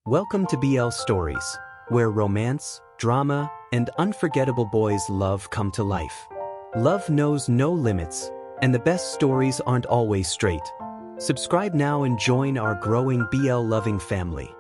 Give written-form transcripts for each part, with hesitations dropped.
Welcome to BL Stories, where romance, drama, and unforgettable boys' love come to life. Love knows no limits, and the best stories aren't always straight. Subscribe now and join our growing BL-loving family.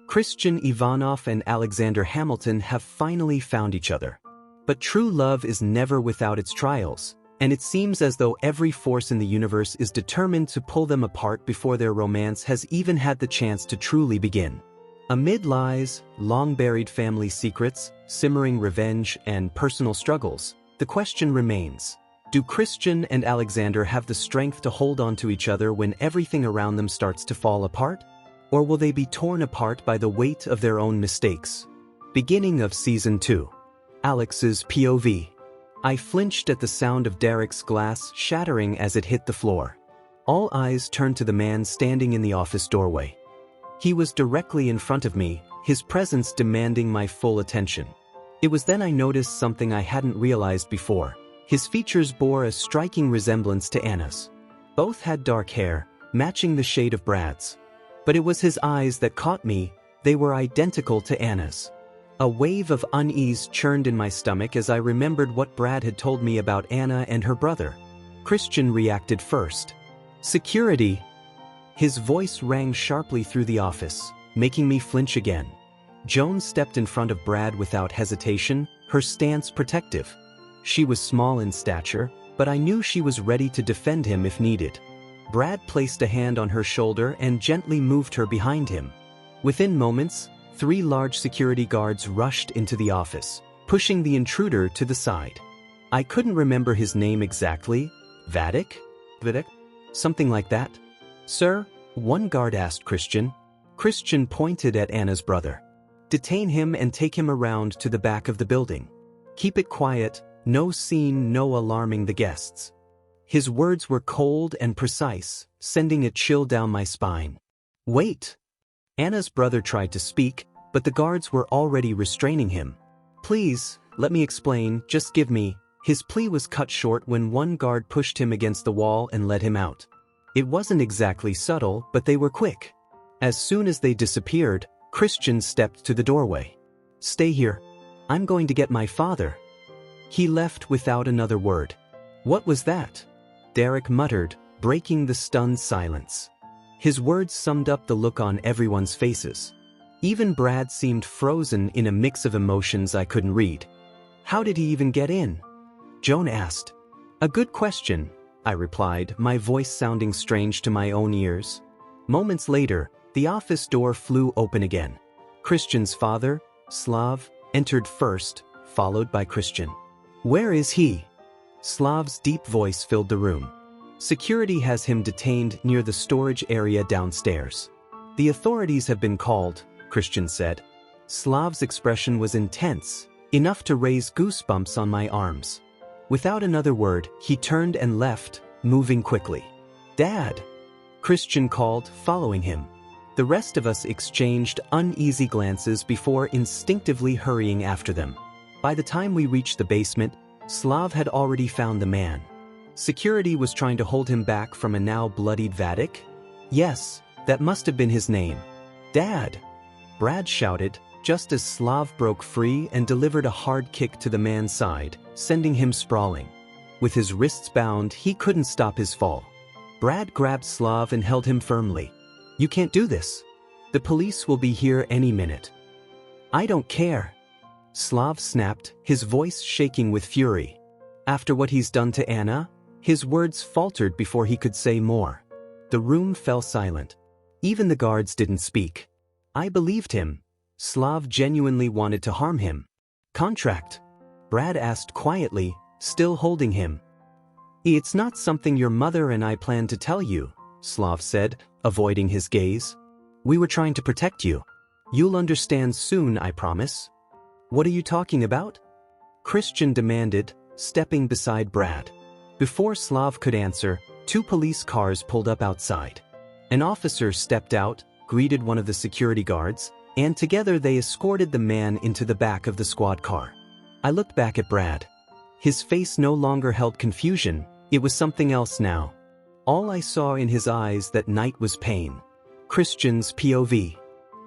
Christian Ivanov and Alexander Hamilton have finally found each other. But true love is never without its trials, and it seems as though every force in the universe is determined to pull them apart before their romance has even had the chance to truly begin. Amid lies, long-buried family secrets, simmering revenge, and personal struggles, the question remains: do Christian and Alexander have the strength to hold on to each other when everything around them starts to fall apart? Or will they be torn apart by the weight of their own mistakes? Beginning of Season 2. Alex's POV. I flinched at the sound of Derek's glass shattering as it hit the floor. All eyes turned to the man standing in the office doorway. He was directly in front of me, his presence demanding my full attention. It was then I noticed something I hadn't realized before. His features bore a striking resemblance to Anna's. Both had dark hair, matching the shade of Brad's. But it was his eyes that caught me. They were identical to Anna's. A wave of unease churned in my stomach as I remembered what Brad had told me about Anna and her brother. Christian reacted first. "Security!" His voice rang sharply through the office, making me flinch again. Joan stepped in front of Brad without hesitation, her stance protective. She was small in stature, but I knew she was ready to defend him if needed. Brad placed a hand on her shoulder and gently moved her behind him. Within moments, 3 large security guards rushed into the office, pushing the intruder to the side. I couldn't remember his name exactly. Vadik? Something like that. "Sir?" one guard asked Christian. Christian pointed at Anna's brother. "Detain him and take him around to the back of the building. Keep it quiet, no scene, no alarming the guests." His words were cold and precise, sending a chill down my spine. "Wait!" Anna's brother tried to speak, but the guards were already restraining him. "Please, let me explain, just give me..." His plea was cut short when one guard pushed him against the wall and led him out. It wasn't exactly subtle, but they were quick. As soon as they disappeared, Christian stepped to the doorway. "Stay here. I'm going to get my father." He left without another word. "What was that?" Derek muttered, breaking the stunned silence. His words summed up the look on everyone's faces. Even Brad seemed frozen in a mix of emotions I couldn't read. "How did he even get in?" Joan asked. "A good question," I replied, my voice sounding strange to my own ears. Moments later, the office door flew open again. Christian's father, Slav, entered first, followed by Christian. "Where is he?" Slav's deep voice filled the room. "Security has him detained near the storage area downstairs. The authorities have been called," Christian said. Slav's expression was intense, enough to raise goosebumps on my arms. Without another word, he turned and left, moving quickly. "Dad!" Christian called, following him. The rest of us exchanged uneasy glances before instinctively hurrying after them. By the time we reached the basement, Slav had already found the man. Security was trying to hold him back from a now bloodied Vadik? Yes, that must have been his name. "Dad!" Brad shouted, just as Slav broke free and delivered a hard kick to the man's side, sending him sprawling. With his wrists bound, he couldn't stop his fall. Brad grabbed Slav and held him firmly. "You can't do this. The police will be here any minute." "I don't care." Slav snapped, his voice shaking with fury. "After what he's done to Anna?" His words faltered before he could say more. The room fell silent. Even the guards didn't speak. I believed him. Slav genuinely wanted to harm him. "Contract?" Brad asked quietly, still holding him. "It's not something your mother and I plan to tell you," Slav said, avoiding his gaze. "We were trying to protect you. You'll understand soon, I promise." "What are you talking about?" Christian demanded, stepping beside Brad. Before Slav could answer, 2 police cars pulled up outside. An officer stepped out, greeted one of the security guards, and together they escorted the man into the back of the squad car. I looked back at Brad. His face no longer held confusion, it was something else now. All I saw in his eyes that night was pain. Christian's POV.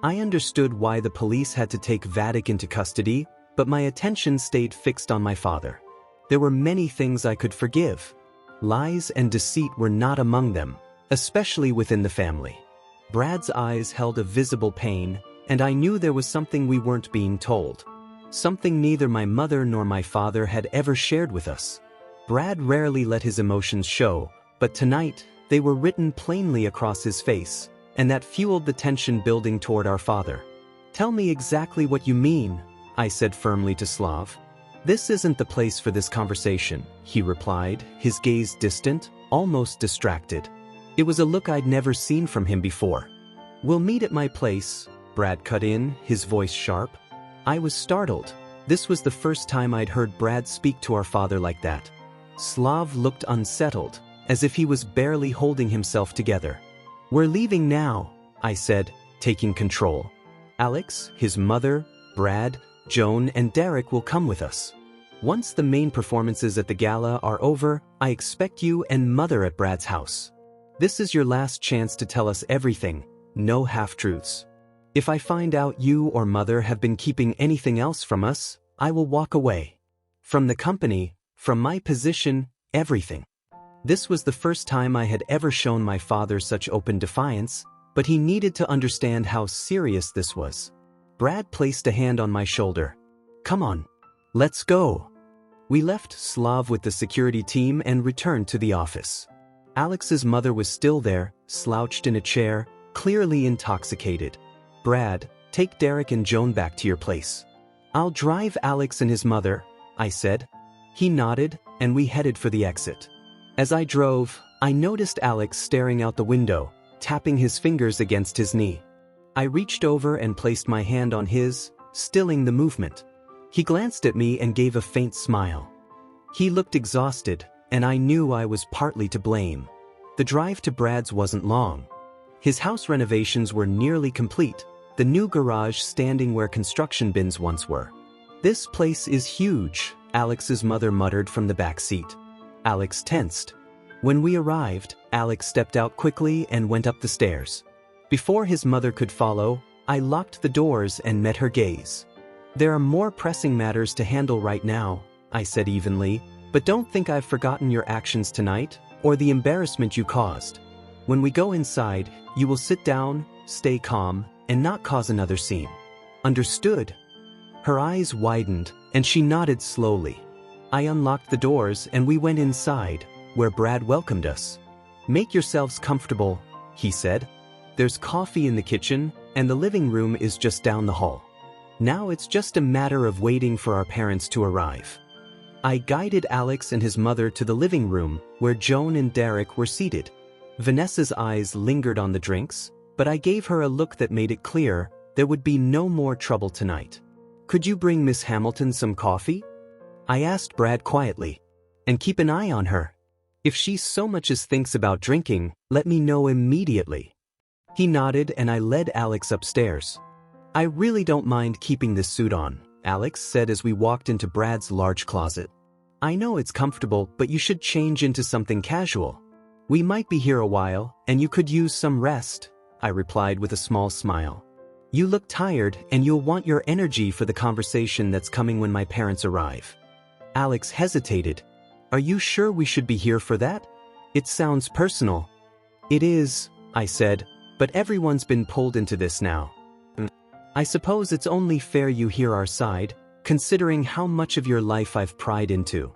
I understood why the police had to take Vadik into custody, but my attention stayed fixed on my father. There were many things I could forgive. Lies and deceit were not among them, especially within the family. Brad's eyes held a visible pain, and I knew there was something we weren't being told. Something neither my mother nor my father had ever shared with us. Brad rarely let his emotions show, but tonight, they were written plainly across his face, and that fueled the tension building toward our father. "Tell me exactly what you mean," I said firmly to Slav. "This isn't the place for this conversation," he replied, his gaze distant, almost distracted. It was a look I'd never seen from him before. "We'll meet at my place," Brad cut in, his voice sharp. I was startled. This was the first time I'd heard Brad speak to our father like that. Slav looked unsettled, as if he was barely holding himself together. "We're leaving now," I said, taking control. "Alex, his mother, Brad, Joan, and Derek will come with us. Once the main performances at the gala are over, I expect you and Mother at Brad's house. This is your last chance to tell us everything, no half-truths. If I find out you or Mother have been keeping anything else from us, I will walk away. From the company, from my position, everything." This was the first time I had ever shown my father such open defiance, but he needed to understand how serious this was. Brad placed a hand on my shoulder. "Come on. Let's go." We left Slav with the security team and returned to the office. Alex's mother was still there, slouched in a chair, clearly intoxicated. "Brad, take Derek and Joan back to your place." "I'll drive Alex and his mother," I said. He nodded, and we headed for the exit. As I drove, I noticed Alex staring out the window, tapping his fingers against his knee. I reached over and placed my hand on his, stilling the movement. He glanced at me and gave a faint smile. He looked exhausted, and I knew I was partly to blame. The drive to Brad's wasn't long. His house renovations were nearly complete, the new garage standing where construction bins once were. "This place is huge," Alex's mother muttered from the back seat. Alex tensed. When we arrived, Alex stepped out quickly and went up the stairs. Before his mother could follow, I locked the doors and met her gaze. "There are more pressing matters to handle right now," I said evenly, "but don't think I've forgotten your actions tonight, or the embarrassment you caused. When we go inside, you will sit down, stay calm, and not cause another scene. Understood?" Her eyes widened, and she nodded slowly. I unlocked the doors and we went inside, where Brad welcomed us. "Make yourselves comfortable," he said. "There's coffee in the kitchen, and the living room is just down the hall. Now it's just a matter of waiting for our parents to arrive." I guided Alex and his mother to the living room, where Joan and Derek were seated. Vanessa's eyes lingered on the drinks, but I gave her a look that made it clear there would be no more trouble tonight. "Could you bring Miss Hamilton some coffee?" I asked Brad quietly. "And keep an eye on her. If she so much as thinks about drinking, let me know immediately." He nodded and I led Alex upstairs. "I really don't mind keeping this suit on," Alex said as we walked into Brad's large closet. "I know it's comfortable, but you should change into something casual. We might be here a while, and you could use some rest," I replied with a small smile. "You look tired, and you'll want your energy for the conversation that's coming when my parents arrive." Alex hesitated. "Are you sure we should be here for that? It sounds personal." "It is," I said, "but everyone's been pulled into this now. I suppose it's only fair you hear our side, considering how much of your life I've pried into."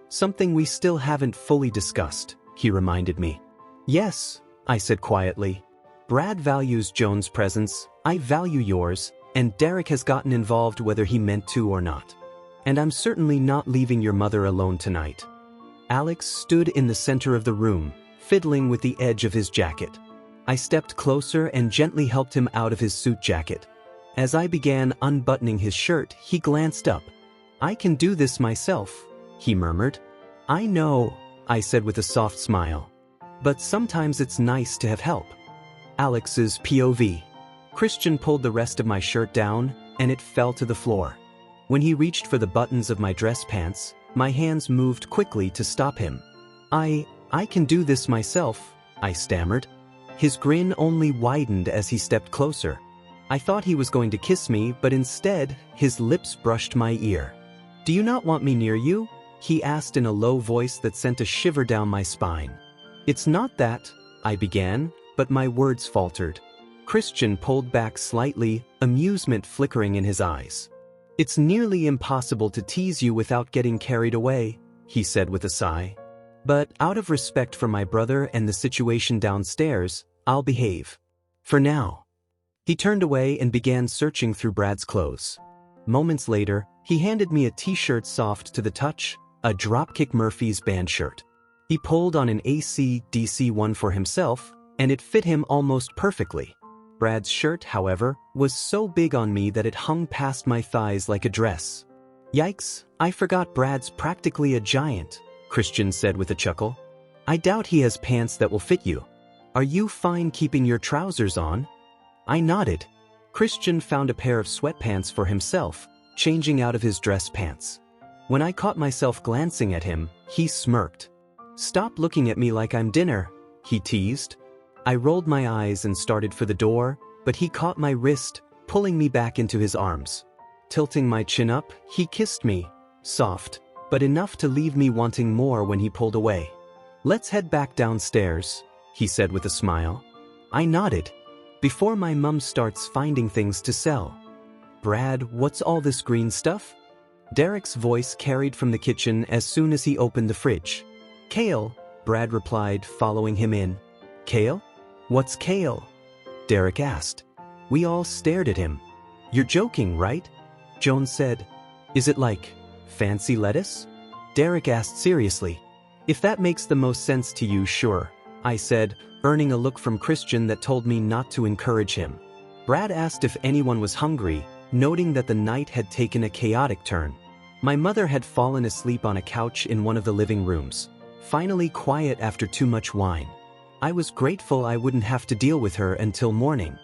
"Something we still haven't fully discussed," he reminded me. "Yes," I said quietly. "Brad values Joan's presence, I value yours, and Derek has gotten involved whether he meant to or not. And I'm certainly not leaving your mother alone tonight." Alex stood in the center of the room, fiddling with the edge of his jacket. I stepped closer and gently helped him out of his suit jacket. As I began unbuttoning his shirt, he glanced up. "I can do this myself," he murmured. "I know," I said with a soft smile. "But sometimes it's nice to have help." Alex's POV. Christian pulled the rest of my shirt down, and it fell to the floor. When he reached for the buttons of my dress pants, my hands moved quickly to stop him. I I can do this myself, I stammered. His grin only widened as he stepped closer. I thought he was going to kiss me, but instead, his lips brushed my ear. Do you not want me near you? He asked in a low voice that sent a shiver down my spine. It's not that, I began, but my words faltered. Christian pulled back slightly, amusement flickering in his eyes. It's nearly impossible to tease you without getting carried away, he said with a sigh. But out of respect for my brother and the situation downstairs, I'll behave. For now. He turned away and began searching through Brad's clothes. Moments later, he handed me a t-shirt soft to the touch, a Dropkick Murphys band shirt. He pulled on an AC/DC one for himself, and it fit him almost perfectly. Brad's shirt, however, was so big on me that it hung past my thighs like a dress. Yikes, I forgot Brad's practically a giant, Christian said with a chuckle. I doubt he has pants that will fit you. Are you fine keeping your trousers on? I nodded. Christian found a pair of sweatpants for himself, changing out of his dress pants. When I caught myself glancing at him, he smirked. Stop looking at me like I'm dinner, he teased. I rolled my eyes and started for the door, but he caught my wrist, pulling me back into his arms. Tilting my chin up, he kissed me, soft, but enough to leave me wanting more when he pulled away. Let's head back downstairs, he said with a smile. I nodded. Before my mum starts finding things to sell. Brad, what's all this green stuff? Derek's voice carried from the kitchen as soon as he opened the fridge. Kale, Brad replied, following him in. Kale? What's kale? Derek asked. We all stared at him. You're joking, right? Joan said. Is it like fancy lettuce? Derek asked seriously. If that makes the most sense to you, sure, I said, earning a look from Christian that told me not to encourage him. Brad asked if anyone was hungry, noting that the night had taken a chaotic turn. My mother had fallen asleep on a couch in one of the living rooms, finally quiet after too much wine. I was grateful I wouldn't have to deal with her until morning.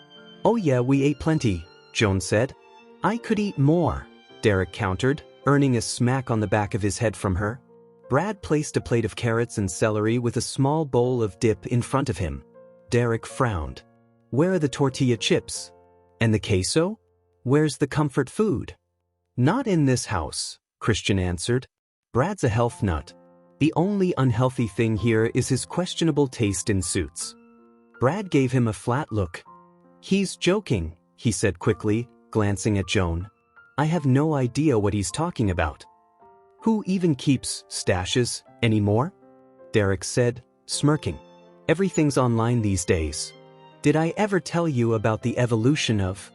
Oh yeah, we ate plenty, Joan said. I could eat more, Derek countered, earning a smack on the back of his head from her. Brad placed a plate of carrots and celery with a small bowl of dip in front of him. Derek frowned. Where are the tortilla chips? And the queso? Where's the comfort food? Not in this house, Christian answered. Brad's a health nut. The only unhealthy thing here is his questionable taste in suits. Brad gave him a flat look. He's joking, he said quickly, glancing at Joan. I have no idea what he's talking about. Who even keeps stashes anymore? Derek said, smirking. Everything's online these days. Did I ever tell you about the evolution of?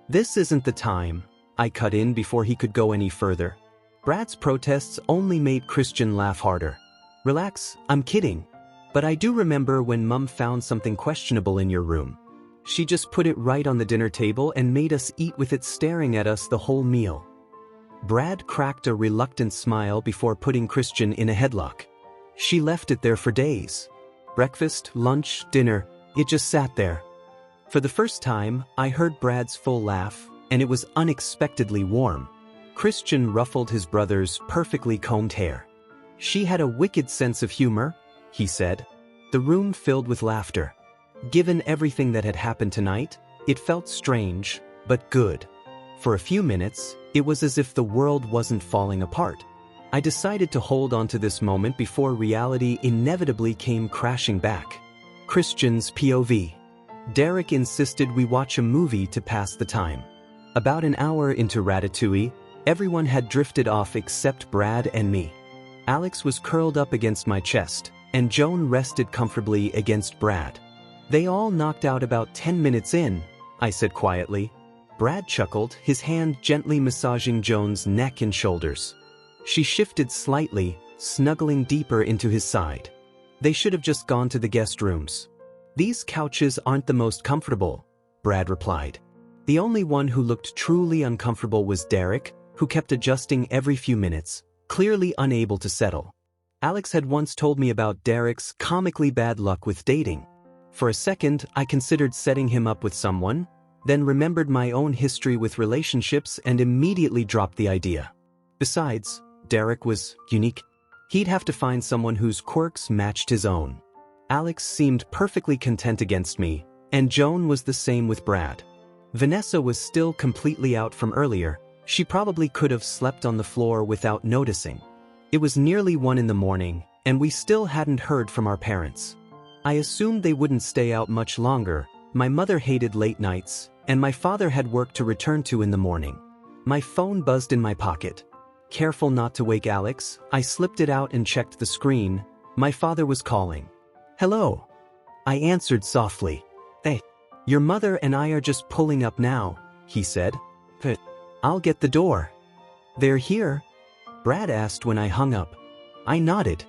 This isn't the time, I cut in before he could go any further. Brad's protests only made Christian laugh harder. Relax, I'm kidding. But I do remember when Mum found something questionable in your room. She just put it right on the dinner table and made us eat with it staring at us the whole meal. Brad cracked a reluctant smile before putting Christian in a headlock. She left it there for days. Breakfast, lunch, dinner, it just sat there. For the first time, I heard Brad's full laugh, and it was unexpectedly warm. Christian ruffled his brother's perfectly combed hair. She had a wicked sense of humor, he said. The room filled with laughter. Given everything that had happened tonight, it felt strange, but good. For a few minutes, it was as if the world wasn't falling apart. I decided to hold on to this moment before reality inevitably came crashing back. Christian's POV. Derek insisted we watch a movie to pass the time. About an hour into Ratatouille, everyone had drifted off except Brad and me. Alex was curled up against my chest, and Joan rested comfortably against Brad. They all knocked out about 10 minutes in, I said quietly. Brad chuckled, his hand gently massaging Joan's neck and shoulders. She shifted slightly, snuggling deeper into his side. They should have just gone to the guest rooms. These couches aren't the most comfortable, Brad replied. The only one who looked truly uncomfortable was Derek, who kept adjusting every few minutes, clearly unable to settle. Alex had once told me about Derek's comically bad luck with dating. For a second, I considered setting him up with someone, then remembered my own history with relationships and immediately dropped the idea. Besides, Derek was unique. He'd have to find someone whose quirks matched his own. Alex seemed perfectly content against me, and Joan was the same with Brad. Vanessa was still completely out from earlier. She probably could have slept on the floor without noticing. It was nearly 1 in the morning, and we still hadn't heard from our parents. I assumed they wouldn't stay out much longer. My mother hated late nights, and my father had work to return to in the morning. My phone buzzed in my pocket. Careful not to wake Alex, I slipped it out and checked the screen. My father was calling. "Hello." I answered softly. "Hey, your mother and I are just pulling up now," he said. "I'll get the door." "They're here?" Brad asked when I hung up. I nodded.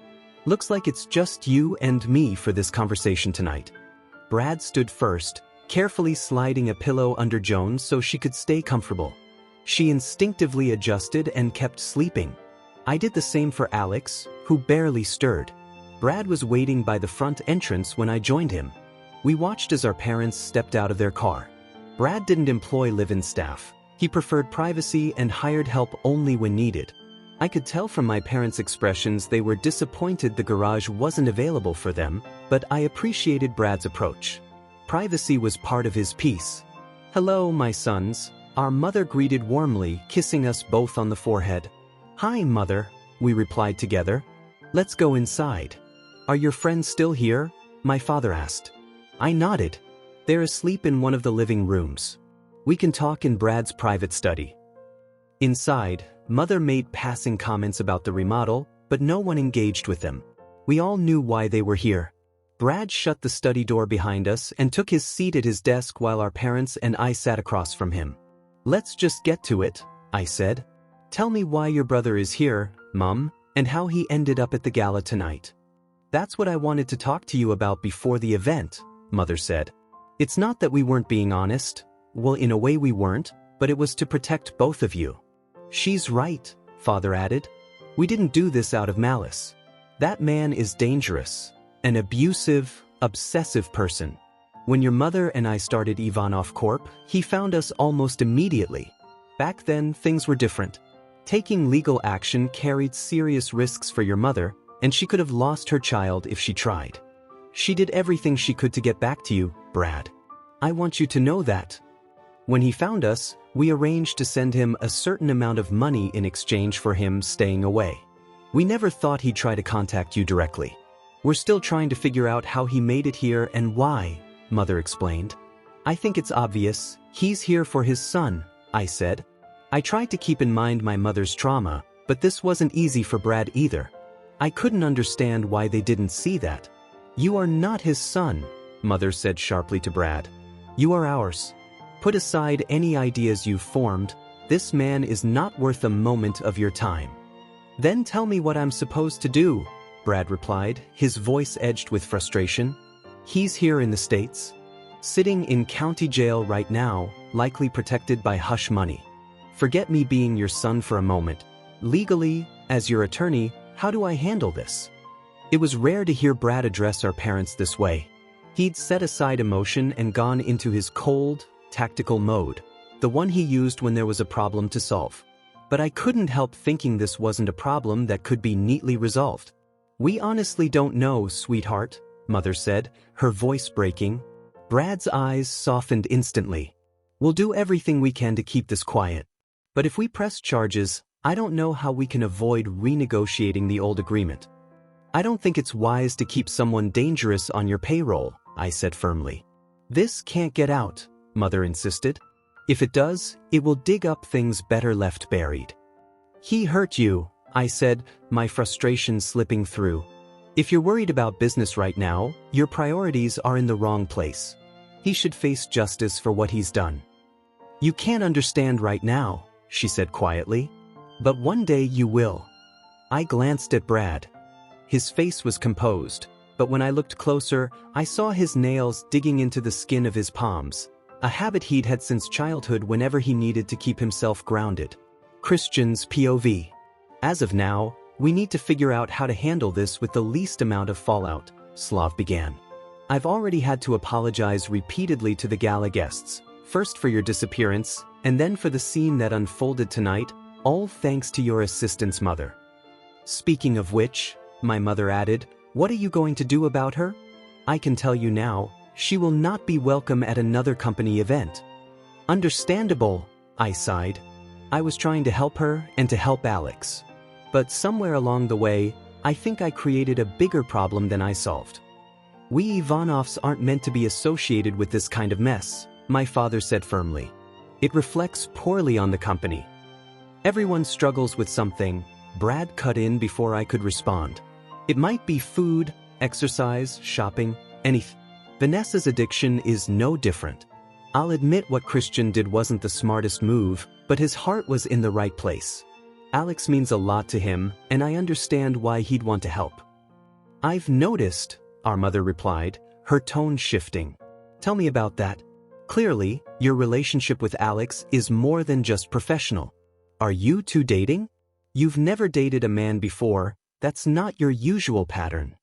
"Looks like it's just you and me for this conversation tonight." Brad stood first, carefully sliding a pillow under Joan so she could stay comfortable. She instinctively adjusted and kept sleeping. I did the same for Alex, who barely stirred. Brad was waiting by the front entrance when I joined him. We watched as our parents stepped out of their car. Brad didn't employ live-in staff. He preferred privacy and hired help only when needed. I could tell from my parents' expressions they were disappointed the garage wasn't available for them, but I appreciated Brad's approach. Privacy was part of his peace. "Hello, my sons," our mother greeted warmly, kissing us both on the forehead. "Hi, Mother," we replied together. "Let's go inside." "Are your friends still here?" my father asked. I nodded. "They're asleep in one of the living rooms. We can talk in Brad's private study." Inside, Mother made passing comments about the remodel, but no one engaged with them. We all knew why they were here. Brad shut the study door behind us and took his seat at his desk while our parents and I sat across from him. "Let's just get to it," I said. "Tell me why your brother is here, Mum, and how he ended up at the gala tonight." "That's what I wanted to talk to you about before the event," Mother said. "It's not that we weren't being honest. Well, in a way we weren't, but it was to protect both of you." "She's right," Father added. "We didn't do this out of malice. That man is dangerous, an abusive, obsessive person. When your mother and I started Ivanov Corp, he found us almost immediately. Back then, things were different. Taking legal action carried serious risks for your mother, and she could have lost her child if she tried. She did everything she could to get back to you, Brad. I want you to know that. When he found us, we arranged to send him a certain amount of money in exchange for him staying away. We never thought he'd try to contact you directly. We're still trying to figure out how he made it here and why," Mother explained. "I think it's obvious. He's here for his son," I said. I tried to keep in mind my mother's trauma, but this wasn't easy for Brad either. I couldn't understand why they didn't see that. "You are not his son," Mother said sharply to Brad. "You are ours. Put aside any ideas you've formed. This man is not worth a moment of your time." "Then tell me what I'm supposed to do," Brad replied, his voice edged with frustration. "He's here in the States, sitting in county jail right now, likely protected by hush money. Forget me being your son for a moment. Legally, as your attorney, how do I handle this?" It was rare to hear Brad address our parents this way. He'd set aside emotion and gone into his cold, tactical mode, the one he used when there was a problem to solve. But I couldn't help thinking this wasn't a problem that could be neatly resolved. "We honestly don't know, sweetheart," Mother said, her voice breaking. Brad's eyes softened instantly. "We'll do everything we can to keep this quiet. But if we press charges, I don't know how we can avoid renegotiating the old agreement." "I don't think it's wise to keep someone dangerous on your payroll," I said firmly. "This can't get out," Mother insisted. "If it does, it will dig up things better left buried." "He hurt you," I said, my frustration slipping through. "If you're worried about business right now, your priorities are in the wrong place. He should face justice for what he's done." "You can't understand right now," she said quietly. "But one day you will." I glanced at Brad. His face was composed, but when I looked closer, I saw his nails digging into the skin of his palms, a habit he'd had since childhood whenever he needed to keep himself grounded. Christian's POV. "As of now, we need to figure out how to handle this with the least amount of fallout," Slav began. "I've already had to apologize repeatedly to the gala guests, first for your disappearance, and then for the scene that unfolded tonight, all thanks to your assistance, Mother." Speaking of which, my mother added, what are you going to do about her? I can tell you now, she will not be welcome at another company event. Understandable, I sighed. I was trying to help her and to help Alex. But somewhere along the way, I think I created a bigger problem than I solved. We Ivanovs aren't meant to be associated with this kind of mess, my father said firmly. It reflects poorly on the company. Everyone struggles with something, Brad cut in before I could respond. It might be food, exercise, shopping, anything. Vanessa's addiction is no different. I'll admit what Christian did wasn't the smartest move, but his heart was in the right place. Alex means a lot to him, and I understand why he'd want to help. I've noticed, our mother replied, her tone shifting. Tell me about that. Clearly, your relationship with Alex is more than just professional. Are you two dating? You've never dated a man before, that's not your usual pattern.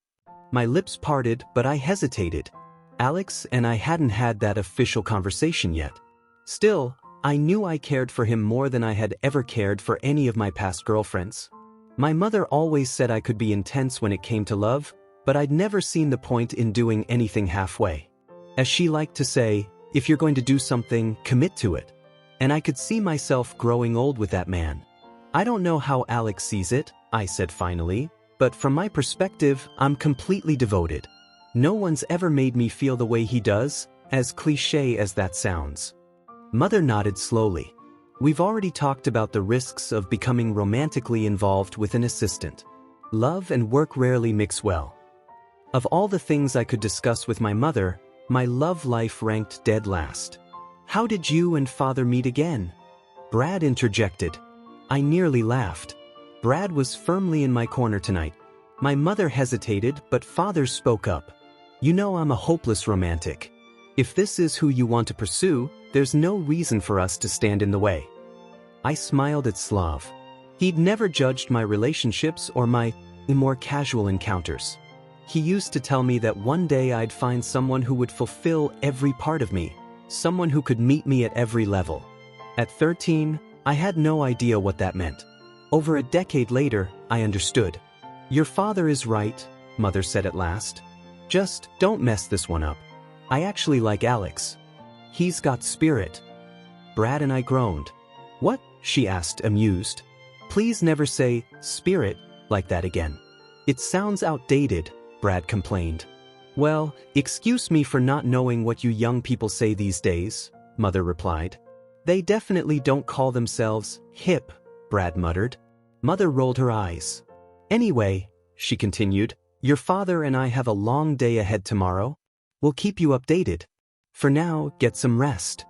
My lips parted, but I hesitated. Alex and I hadn't had that official conversation yet. Still, I knew I cared for him more than I had ever cared for any of my past girlfriends. My mother always said I could be intense when it came to love, but I'd never seen the point in doing anything halfway. As she liked to say, if you're going to do something, commit to it. And I could see myself growing old with that man. I don't know how Alex sees it, I said finally, but from my perspective, I'm completely devoted. No one's ever made me feel the way he does, as cliché as that sounds. Mother nodded slowly. We've already talked about the risks of becoming romantically involved with an assistant. Love and work rarely mix well. Of all the things I could discuss with my mother, my love life ranked dead last. How did you and father meet again? Brad interjected. I nearly laughed. Brad was firmly in my corner tonight. My mother hesitated, but father spoke up. You know I'm a hopeless romantic. If this is who you want to pursue, there's no reason for us to stand in the way. I smiled at Slav. He'd never judged my relationships or my more casual encounters. He used to tell me that one day I'd find someone who would fulfill every part of me, someone who could meet me at every level. At 13, I had no idea what that meant. Over a decade later, I understood. Your father is right, Mother said at last. Just don't mess this one up. I actually like Alex. He's got spirit. Brad and I groaned. What? She asked, amused. Please never say spirit like that again. It sounds outdated, Brad complained. Well, excuse me for not knowing what you young people say these days, Mother replied. They definitely don't call themselves hip, Brad muttered. Mother rolled her eyes. Anyway, she continued, your father and I have a long day ahead tomorrow. We'll keep you updated. For now, get some rest.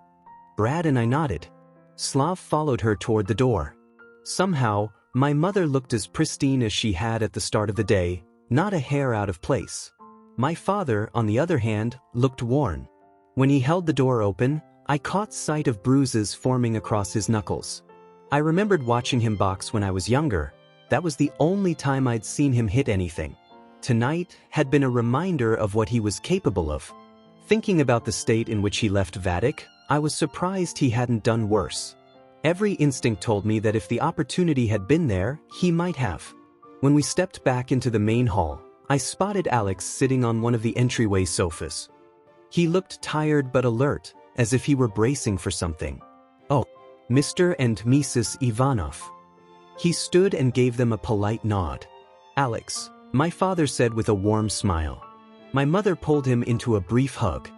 Brad and I nodded. Slav followed her toward the door. Somehow, my mother looked as pristine as she had at the start of the day, not a hair out of place. My father, on the other hand, looked worn. When he held the door open, I caught sight of bruises forming across his knuckles. I remembered watching him box when I was younger. That was the only time I'd seen him hit anything. Tonight had been a reminder of what he was capable of. Thinking about the state in which he left Vatic, I was surprised he hadn't done worse. Every instinct told me that if the opportunity had been there, he might have. When we stepped back into the main hall, I spotted Alex sitting on one of the entryway sofas. He looked tired but alert, as if he were bracing for something. Oh, Mr. and Mrs. Ivanov. He stood and gave them a polite nod. Alex, my father said with a warm smile. My mother pulled him into a brief hug.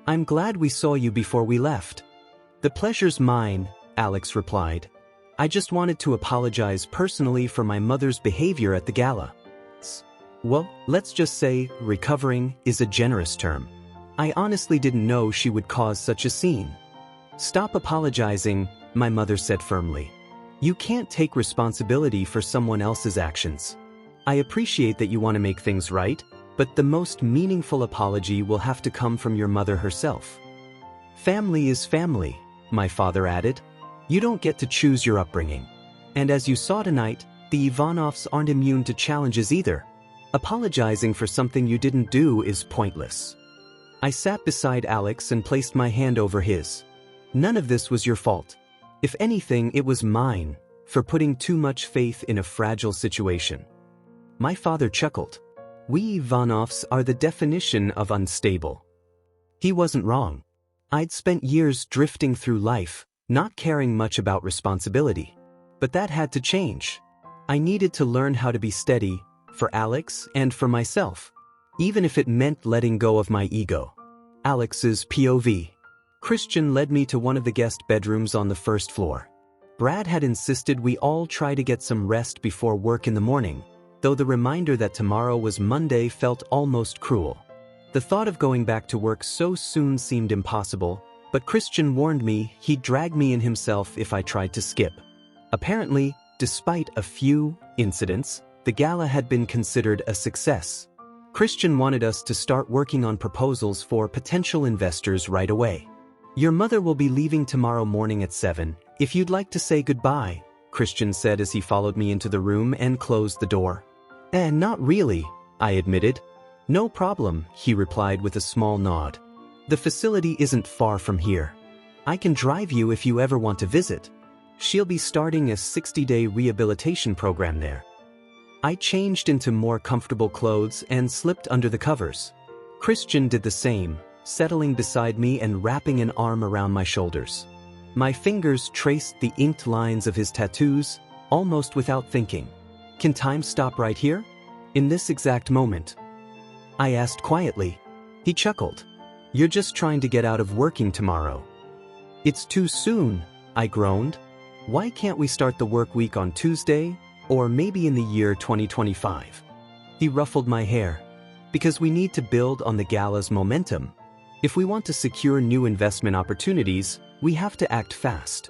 I'm glad we saw you before we left. The pleasure's mine, Alex replied. I just wanted to apologize personally for my mother's behavior at the gala. Well, let's just say recovering is a generous term. I honestly didn't know she would cause such a scene. Stop apologizing, my mother said firmly. You can't take responsibility for someone else's actions. I appreciate that you want to make things right, but the most meaningful apology will have to come from your mother herself. Family is family, my father added. You don't get to choose your upbringing. And as you saw tonight, the Ivanovs aren't immune to challenges either. Apologizing for something you didn't do is pointless. I sat beside Alex and placed my hand over his. None of this was your fault. If anything, it was mine, for putting too much faith in a fragile situation. My father chuckled. We Ivanovs are the definition of unstable. He wasn't wrong. I'd spent years drifting through life, not caring much about responsibility. But that had to change. I needed to learn how to be steady, for Alex and for myself, even if it meant letting go of my ego. Alex's POV. Christian led me to one of the guest bedrooms on the first floor. Brad had insisted we all try to get some rest before work in the morning, though the reminder that tomorrow was Monday felt almost cruel. The thought of going back to work so soon seemed impossible, but Christian warned me he'd drag me in himself if I tried to skip. Apparently, despite a few incidents, the gala had been considered a success. Christian wanted us to start working on proposals for potential investors right away. Your mother will be leaving tomorrow morning at 7, if you'd like to say goodbye, Christian said as he followed me into the room and closed the door. Not really, I admitted. No problem, he replied with a small nod. The facility isn't far from here. I can drive you if you ever want to visit. She'll be starting a 60-day rehabilitation program there. I changed into more comfortable clothes and slipped under the covers. Christian did the same, settling beside me and wrapping an arm around my shoulders. My fingers traced the inked lines of his tattoos, almost without thinking. Can time stop right here? In this exact moment? I asked quietly. He chuckled. You're just trying to get out of working tomorrow. It's too soon, I groaned. Why can't we start the work week on Tuesday, or maybe in the year 2025? He ruffled my hair. Because we need to build on the gala's momentum. If we want to secure new investment opportunities, we have to act fast.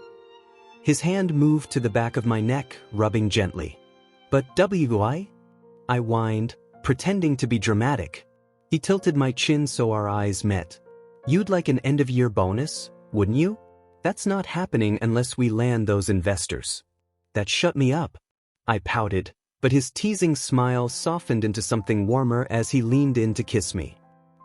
His hand moved to the back of my neck, rubbing gently. But why? I whined, pretending to be dramatic. He tilted my chin so our eyes met. You'd like an end-of-year bonus, wouldn't you? That's not happening unless we land those investors. That shut me up. I pouted, but his teasing smile softened into something warmer as he leaned in to kiss me.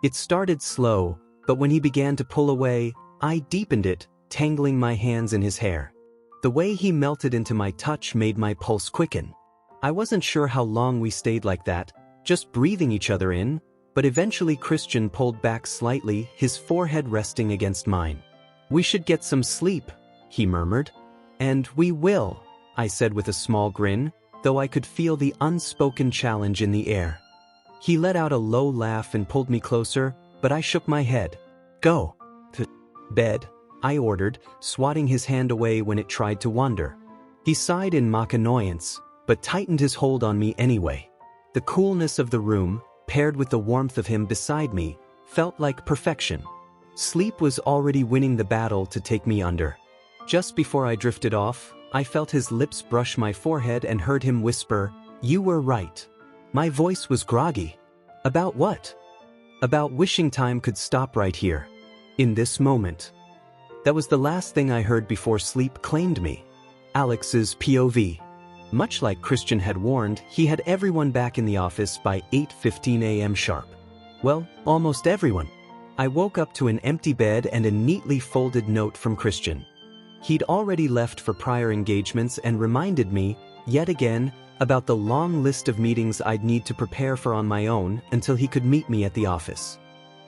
It started slow, but when he began to pull away, I deepened it, tangling my hands in his hair. The way he melted into my touch made my pulse quicken. I wasn't sure how long we stayed like that, just breathing each other in, but eventually Christian pulled back slightly, his forehead resting against mine. We should get some sleep, he murmured. And we will, I said with a small grin, though I could feel the unspoken challenge in the air. He let out a low laugh and pulled me closer, but I shook my head. Go. To bed, I ordered, swatting his hand away when it tried to wander. He sighed in mock annoyance, but tightened his hold on me anyway. The coolness of the room, paired with the warmth of him beside me, felt like perfection. Sleep was already winning the battle to take me under. Just before I drifted off, I felt his lips brush my forehead and heard him whisper, "You were right." My voice was groggy. About what? About wishing time could stop right here. In this moment. That was the last thing I heard before sleep claimed me. Alex's POV. Much like Christian had warned, he had everyone back in the office by 8:15 a.m. sharp. Well, almost everyone. I woke up to an empty bed and a neatly folded note from Christian. He'd already left for prior engagements and reminded me, yet again, about the long list of meetings I'd need to prepare for on my own until he could meet me at the office.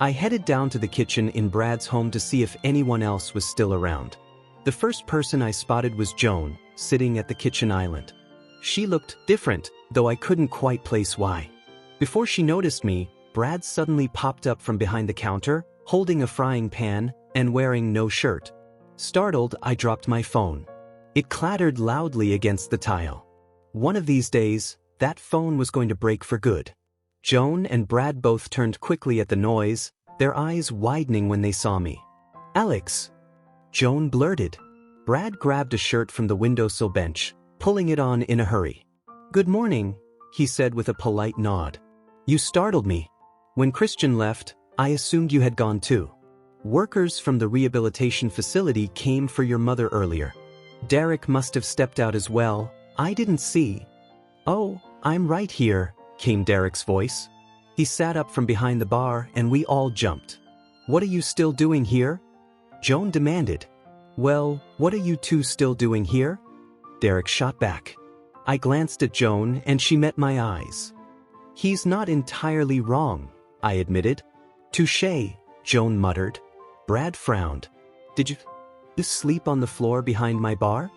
I headed down to the kitchen in Brad's home to see if anyone else was still around. The first person I spotted was Joan, sitting at the kitchen island. She looked different, though I couldn't quite place why. Before she noticed me, Brad suddenly popped up from behind the counter, holding a frying pan and wearing no shirt. Startled, I dropped my phone. It clattered loudly against the tile. One of these days, that phone was going to break for good. Joan and Brad both turned quickly at the noise, their eyes widening when they saw me. "Alex," Joan blurted. Brad grabbed a shirt from the windowsill bench, pulling it on in a hurry. "Good morning," he said with a polite nod. "You startled me. When Christian left, I assumed you had gone too. Workers from the rehabilitation facility came for your mother earlier. Derek must have stepped out as well. I didn't see." "Oh, I'm right here," came Derek's voice. He sat up from behind the bar and we all jumped. "What are you still doing here?" Joan demanded. "Well, what are you two still doing here?" Derek shot back. I glanced at Joan and she met my eyes. He's not entirely wrong, I admitted. Touché, Joan muttered. Brad frowned. Did you sleep on the floor behind my bar?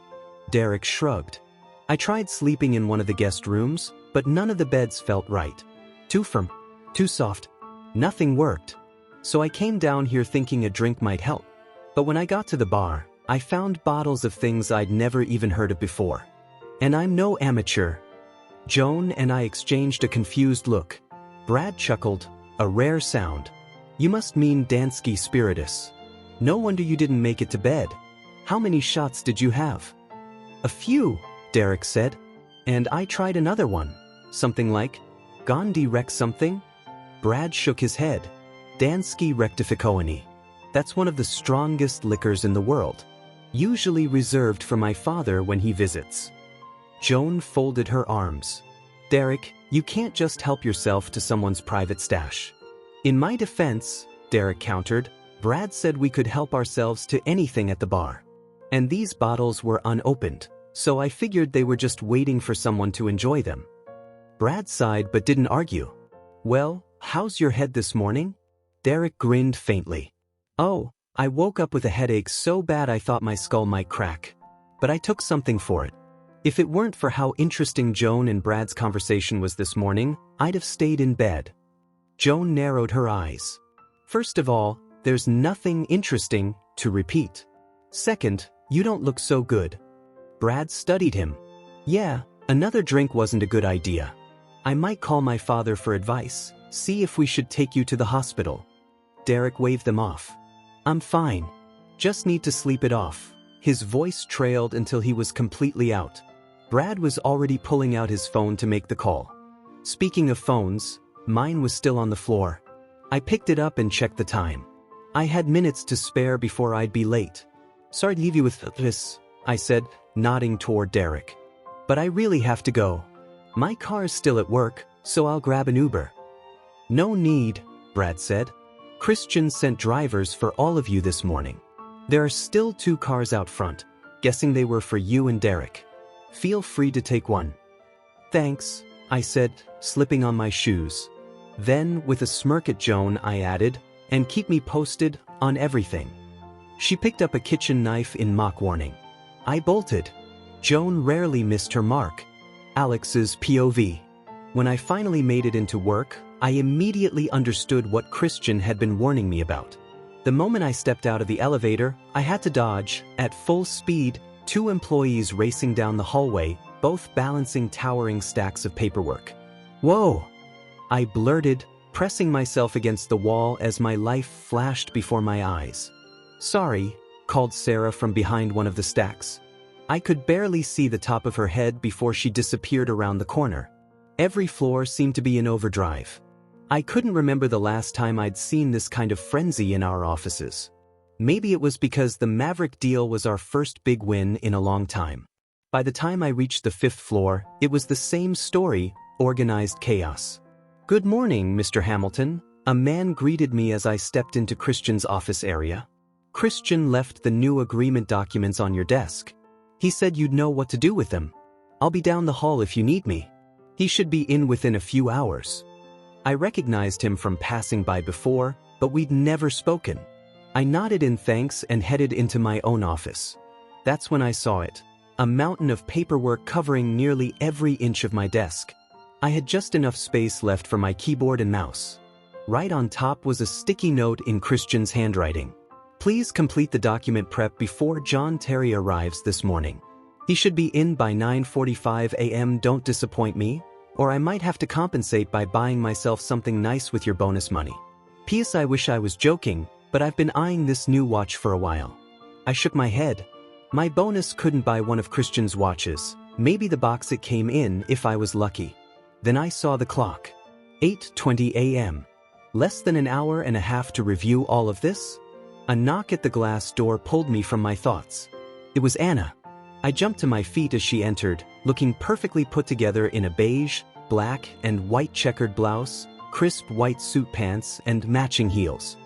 Derek shrugged. I tried sleeping in one of the guest rooms, but none of the beds felt right. Too firm, too soft. Nothing worked. So I came down here thinking a drink might help. But when I got to the bar, I found bottles of things I'd never even heard of before. And I'm no amateur. Joan and I exchanged a confused look. Brad chuckled, a rare sound. You must mean Dansky Spiritus. No wonder you didn't make it to bed. How many shots did you have? A few, Derek said. And I tried another one. Something like, Gandhi Rex something? Brad shook his head. Dansky Rectificoani. That's one of the strongest liquors in the world. Usually reserved for my father when he visits. Joan folded her arms. Derek, you can't just help yourself to someone's private stash. In my defense, Derek countered, Brad said we could help ourselves to anything at the bar. And these bottles were unopened, so I figured they were just waiting for someone to enjoy them. Brad sighed but didn't argue. Well, how's your head this morning? Derek grinned faintly. Oh, I woke up with a headache so bad I thought my skull might crack. But I took something for it. If it weren't for how interesting Joan and Brad's conversation was this morning, I'd have stayed in bed. Joan narrowed her eyes. First of all, there's nothing interesting to repeat. Second, you don't look so good. Brad studied him. Yeah, another drink wasn't a good idea. I might call my father for advice, see if we should take you to the hospital. Derek waved them off. I'm fine. Just need to sleep it off. His voice trailed until he was completely out. Brad was already pulling out his phone to make the call. Speaking of phones, mine was still on the floor. I picked it up and checked the time. I had minutes to spare before I'd be late. Sorry to leave you with this, I said, nodding toward Derek. But I really have to go. My car's still at work, so I'll grab an Uber. No need, Brad said. Christian sent drivers for all of you this morning. There are still 2 cars out front, guessing they were for you and Derek. Feel free to take one. Thanks, I said, slipping on my shoes. Then, with a smirk at Joan, I added, and keep me posted on everything. She picked up a kitchen knife in mock warning. I bolted. Joan rarely missed her mark. Alex's POV. When I finally made it into work, I immediately understood what Christian had been warning me about. The moment I stepped out of the elevator, I had to dodge, at full speed, 2 employees racing down the hallway, both balancing towering stacks of paperwork. Whoa! I blurted, pressing myself against the wall as my life flashed before my eyes. Sorry, called Sarah from behind one of the stacks. I could barely see the top of her head before she disappeared around the corner. Every floor seemed to be in overdrive. I couldn't remember the last time I'd seen this kind of frenzy in our offices. Maybe it was because the Maverick deal was our first big win in a long time. By the time I reached the 5th floor, it was the same story, organized chaos. Good morning, Mr. Hamilton. A man greeted me as I stepped into Christian's office area. Christian left the new agreement documents on your desk. He said you'd know what to do with them. I'll be down the hall if you need me. He should be in within a few hours. I recognized him from passing by before, but we'd never spoken. I nodded in thanks and headed into my own office. That's when I saw it. A mountain of paperwork covering nearly every inch of my desk. I had just enough space left for my keyboard and mouse. Right on top was a sticky note in Christian's handwriting. Please complete the document prep before John Terry arrives this morning. He should be in by 9:45 a.m. Don't disappoint me, or I might have to compensate by buying myself something nice with your bonus money. P.S. I wish I was joking, but I've been eyeing this new watch for a while. I shook my head. My bonus couldn't buy one of Christian's watches, maybe the box it came in if I was lucky. Then I saw the clock. 8:20 a.m. Less than an hour and a half to review all of this? A knock at the glass door pulled me from my thoughts. It was Anna. I jumped to my feet as she entered, looking perfectly put together in a beige, black, and white checkered blouse, crisp white suit pants, and matching heels.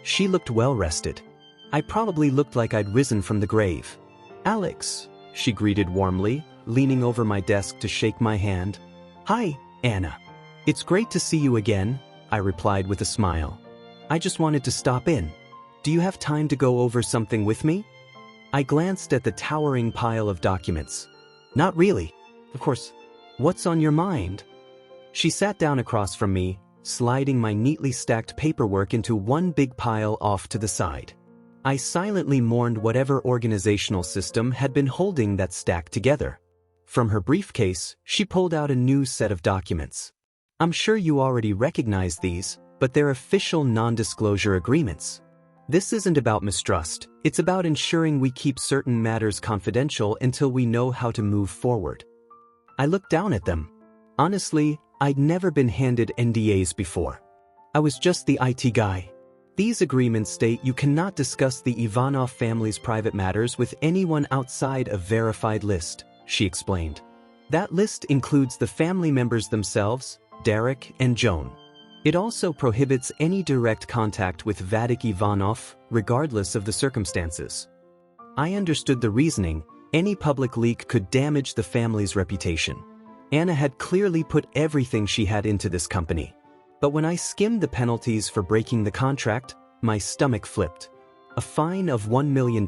She looked well-rested. I probably looked like I'd risen from the grave. Alex, she greeted warmly, leaning over my desk to shake my hand. Hi, Anna. It's great to see you again, I replied with a smile. I just wanted to stop in. Do you have time to go over something with me? I glanced at the towering pile of documents. Not really. Of course. What's on your mind? She sat down across from me, sliding my neatly stacked paperwork into one big pile off to the side. I silently mourned whatever organizational system had been holding that stack together. From her briefcase, she pulled out a new set of documents. I'm sure you already recognize these, but they're official non-disclosure agreements. This isn't about mistrust, it's about ensuring we keep certain matters confidential until we know how to move forward. I looked down at them. Honestly, I'd never been handed NDAs before. I was just the IT guy. These agreements state you cannot discuss the Ivanov family's private matters with anyone outside a verified list, she explained. That list includes the family members themselves, Derek and Joan. It also prohibits any direct contact with Vadik Ivanov, regardless of the circumstances. I understood the reasoning. Any public leak could damage the family's reputation. Anna had clearly put everything she had into this company. But when I skimmed the penalties for breaking the contract, my stomach flipped. A fine of $1 million.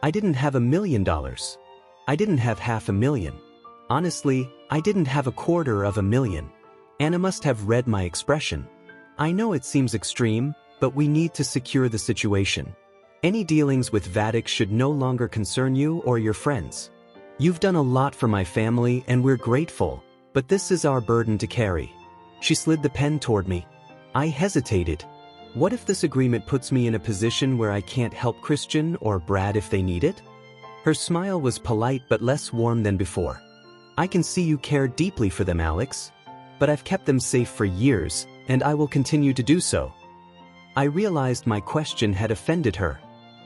I didn't have $1 million. I didn't have $500,000. Honestly, I didn't have $250,000. Anna must have read my expression. I know it seems extreme, but we need to secure the situation. Any dealings with Vadik should no longer concern you or your friends. You've done a lot for my family and we're grateful, but this is our burden to carry. She slid the pen toward me. I hesitated. What if this agreement puts me in a position where I can't help Christian or Brad if they need it? Her smile was polite but less warm than before. I can see you care deeply for them, Alex. But I've kept them safe for years, and I will continue to do so. I realized my question had offended her.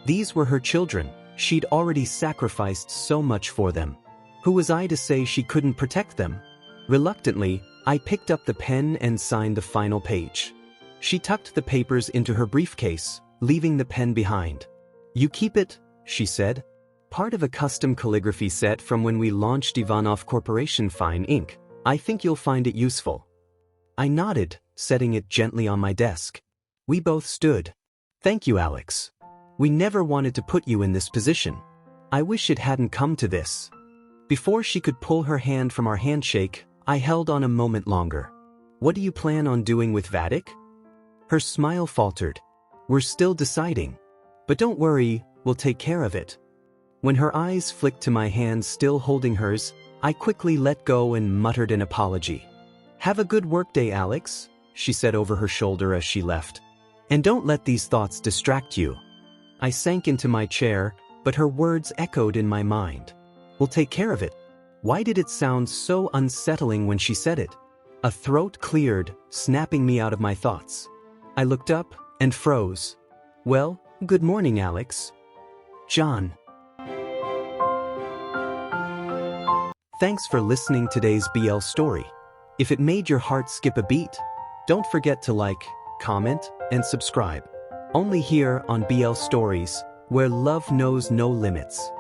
These were her children. She'd already sacrificed so much for them. Who was I to say she couldn't protect them? Reluctantly, I picked up the pen and signed the final page. She tucked the papers into her briefcase, leaving the pen behind. You keep it, she said. Part of a custom calligraphy set from when we launched Ivanov Corporation Fine Ink. I think you'll find it useful. I nodded, setting it gently on my desk. We both stood. Thank you, Alex. We never wanted to put you in this position. I wish it hadn't come to this. Before she could pull her hand from our handshake, I held on a moment longer. What do you plan on doing with Vadik? Her smile faltered. We're still deciding. But don't worry, we'll take care of it. When her eyes flicked to my hand still holding hers, I quickly let go and muttered an apology. Have a good workday, Alex, she said over her shoulder as she left. And don't let these thoughts distract you. I sank into my chair, but her words echoed in my mind. We'll take care of it. Why did it sound so unsettling when she said it? A throat cleared, snapping me out of my thoughts. I looked up and froze. Well, good morning, Alex. John. Thanks for listening to today's BL story. If it made your heart skip a beat, don't forget to like, comment, and subscribe. Only here on BL Stories, where love knows no limits.